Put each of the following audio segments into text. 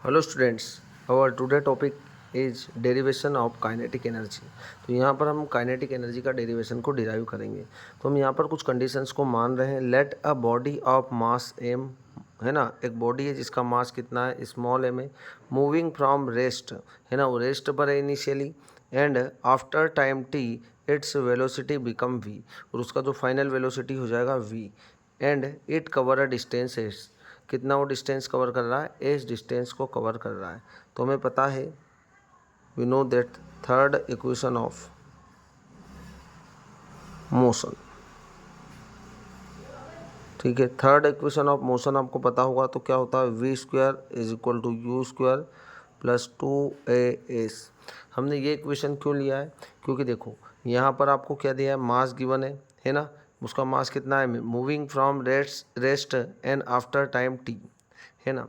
Hello students, our today topic is derivation of kinetic energy. तो यहाँ पर हम काइनेटिक एनर्जी का डेरिवेशन को डिराइव करेंगे। तो हम यहाँ पर कुछ कंडीशंस को मान रहे हैं। Let a body of mass M, है ना, एक बॉडी है जिसका मास कितना है, स्मॉल एम है, मूविंग फ्रॉम रेस्ट, है ना, वो रेस्ट पर है initially, and after time T its velocity become V, और उसका जो फाइनल वेलोसिटी हो जाएगा V, and it cover a distance S, कितना वो डिस्टेंस कवर कर रहा है, एस डिस्टेंस को कवर कर रहा है। तो हमें पता है, we know that third equation of motion, ठीक है, थर्ड इक्वेशन ऑफ मोशन आपको पता होगा। तो क्या होता है, V square is equal to U square plus 2a_s। हमने ये इक्वेशन क्यों लिया है, क्योंकि देखो यहाँ पर आपको क्या दिया है, मास गिवन है ना, उसका मास कितना है, moving from rest and after time T, है ना,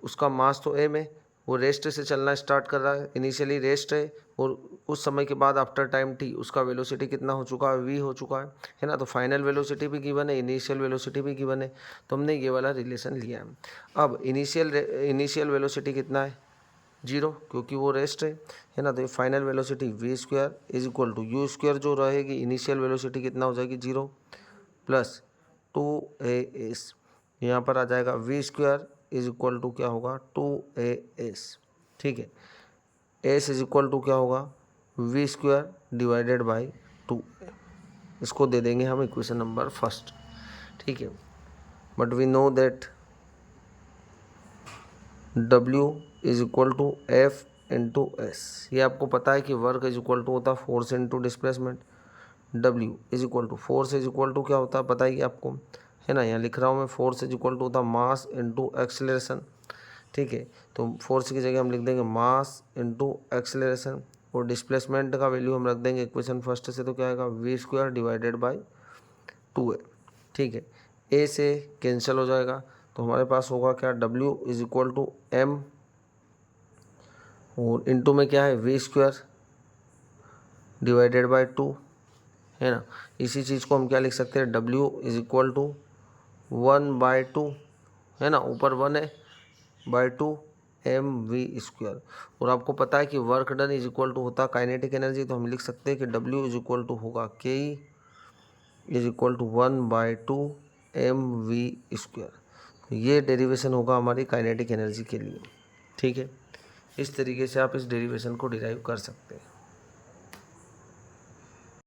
उसका मास तो एम है, वो रेस्ट से चलना स्टार्ट कर रहा है, इनिशियली रेस्ट है, और उस समय के बाद आफ्टर टाइम टी उसका वेलोसिटी कितना हो चुका है, वी हो चुका है ना। तो फाइनल वेलोसिटी भी गिवन है, इनिशियल वेलोसिटी भी गिवन है, तो हमने ये वाला रिलेशन लिया है। अब इनिशियल वेलोसिटी कितना है, 0, क्योंकि वो रेस्ट है ना। तो final velocity V square is equal to U square जो रहेगी, इनिशियल वेलोसिटी कितना हो जाएगी 0 प्लस 2a_s, यहाँ पर आ जाएगा V square is equal to क्या होगा 2a_s, ठीक है। एस इज इक्वल टू क्या होगा, वी स्क्वायर डिवाइडेड बाई 2, इसको दे देंगे हम इक्वेशन नंबर फर्स्ट, ठीक है। But we know that W is equal to F into S, ये आपको पता है कि वर्क इज इक्वल टू होता है force into displacement. W is equal to force is equal to क्या होता है पता ही आपको, है ना, यहाँ लिख रहा हूँ मैं, फोर्स इज इक्वल टू होता है मास इंटू एक्सेलरेशन, ठीक है। तो फोर्स की जगह हम लिख देंगे मास इंटू एक्सेलरेशन, और डिस्प्लेसमेंट का वैल्यू हम रख देंगे इक्वेशन फर्स्ट से, तो क्या आएगा we square divided by 2a, ठीक है। ए से कैंसिल हो जाएगा, तो हमारे पास होगा क्या, W is equal to M, और इंटू में क्या है वी स्क्वायर डिवाइडेड बाई 2, है ना। इसी चीज़ को हम क्या लिख सकते हैं, W इज इक्वल टू 1/2, है ना, ऊपर 1 है, बाई 2 mv²। और आपको पता है कि work done is equal to होता है काइनेटिक एनर्जी, तो हम लिख सकते हैं कि W इज इक्वल टू होगा Ke is equal to 1/2 mv²। ये डेरिवेशन होगा हमारी काइनेटिक एनर्जी के लिए, ठीक है। इस तरीके से आप इस डेरिवेशन को डिराइव कर सकते हैं।